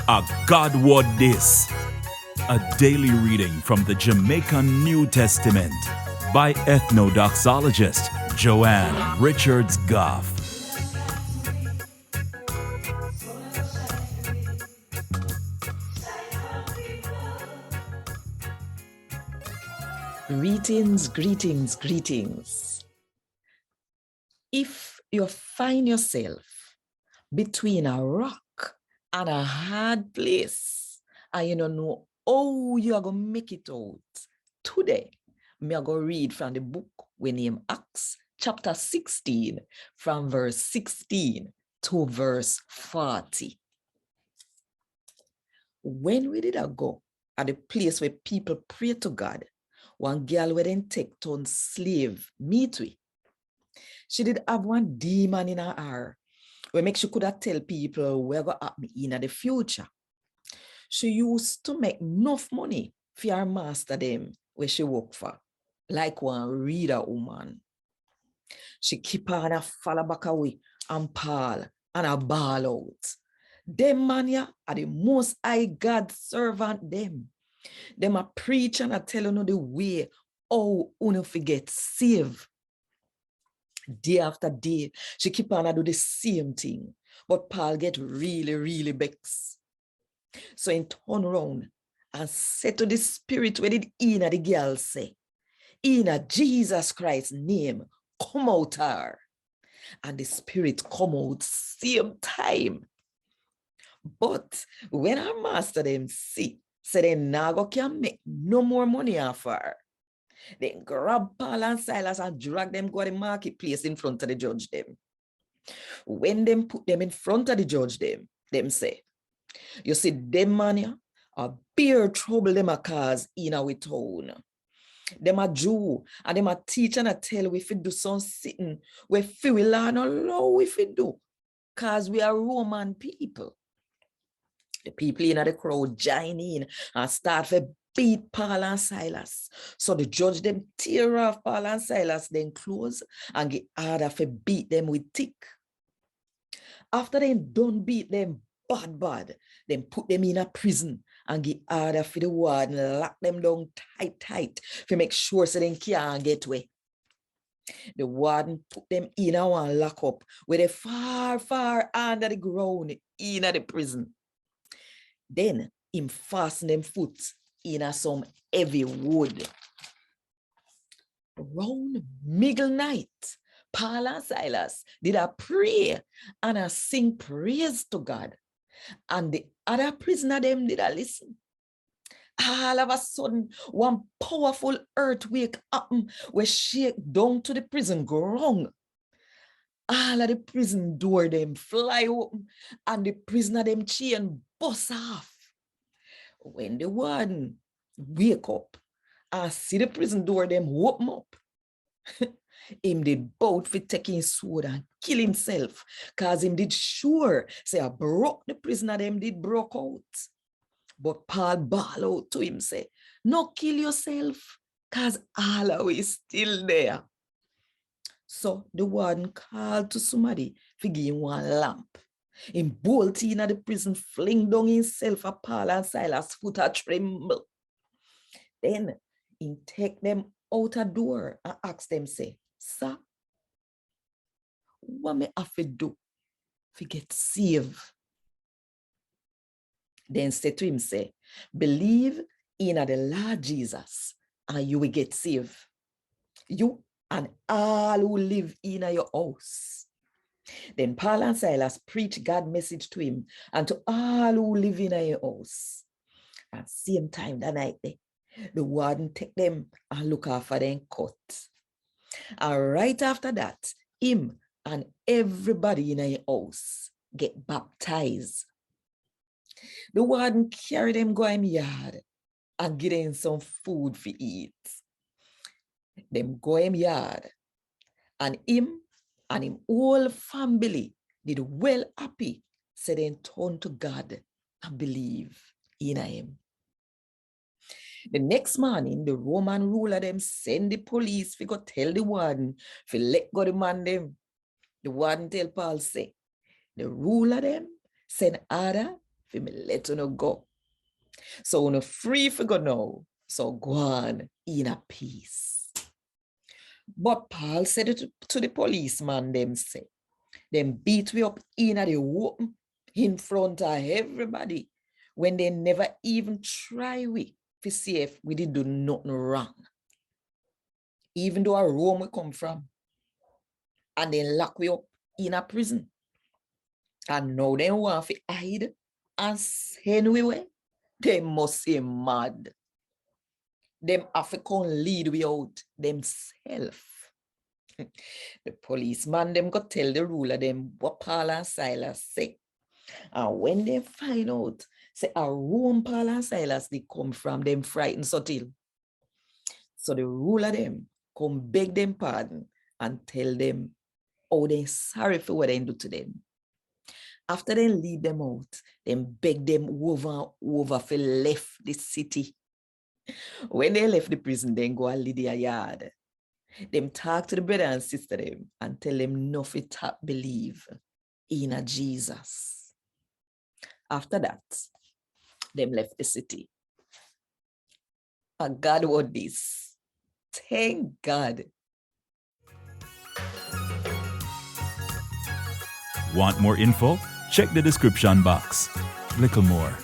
A God WOD this. A daily reading from the Jamaican New Testament by Ethnodoxologist Richards Goffe. Greetings. If you find yourself between a rock and a hard place, and you don't know how you are going to make it out, today, me are going to read from the book we name Acts chapter 16, from verse 16 to verse 40. When we did go at the place where people pray to God, one girl who then take turn slave meet we. She did have one demon in her heart where make she could have tell people where go happen in the future. She used to make enough money for her master them where she work for, like one reader woman. She keep on a fall back away and Paul and a ball out. Them man are the most high God servant them. Them a preach and a tell you the way how you forget save. Day after day, she keep on a do the same thing. But Paul get really vexed. So he turn around and said to the spirit where did Ina the girl say, Ina, Jesus Christ's name, come out her. And the spirit come out same time. But when our master them see, say they nago can make no more money off her. They grab Paul and Silas and drag them go to the marketplace in front of the judge them. When them put them in front of the judge them say, you see them man a beer trouble them a cause in our town. Them a Jew and them a teach and a tell we fit do some sitting we feel we learn allow we fit do cause we are Roman people. The people in the crowd join in and start to beat Paul and Silas. So the judge them tear off Paul and Silas then clothes and get order to beat them with tick. After they done beat them bad, then put them in a prison and get order for the ward and lock them down tight to make sure so they can't get away. The warden put them in a one lock up where they far under the ground in the prison. Then him fasten them foot in some heavy wood. Round middle night, Paul and Silas did a pray and a sing praise to God. And the other prisoner them did a listen. All of a sudden, one powerful earthquake happened where shake down to the prison ground. All of the prison door them fly open and the prisoner them chain bust off. When the warden wake up and see the prison door them open up, him did both for taking his sword and kill himself, cause him did sure say I broke the prisoner them did broke out. But Paul bawl out to him say, no kill yourself, cause all of is still there. So the warden called to somebody to give him one lamp. Him bolt in at the prison, fling down himself a Paul and Silas foot a tremble. Then he take them out a door and ask them say, sir, what me have to do to get saved? Then say to him say, believe in the Lord Jesus and you will get saved. You and all who live in your house. Then Paul and Silas preach God's message to him and to all who live in your house. At same time that night, the warden take them and look after them cut. And right after that, him and everybody in your house get baptized. The warden carry them go in yard and give them some food for eat. Them go in yard and him whole family did well happy, so then turn to God and believe in him. The next morning, the Roman ruler them send the police to go tell the warden to let go the man them. The warden tell Paul say, the ruler them send order for me let you go. So you free for go now. So go on in a peace. But Paul said it to the policeman, them say, them beat me up in the open in front of everybody when they never even try we to see if we did do nothing wrong. Even though a Rome we come from, and they lock we up in a prison. And now they want to hide and send we away. They must say mad. Them have to come lead we out themselves. The policeman them go tell the ruler them what Paul and Silas say. And when they find out, say a Rome Paul and Silas they come from, them frightened subtle. So the ruler them come beg them pardon and tell them how they sorry for what they do to them. After they lead them out, then beg them over for left the city. When they left the prison, then go and lead their yard. Them talk to the brother and sister them and tell them nothing to believe in a Jesus. After that, them left the city. And God what this. Thank God. Want more info? Check the description box. Little more.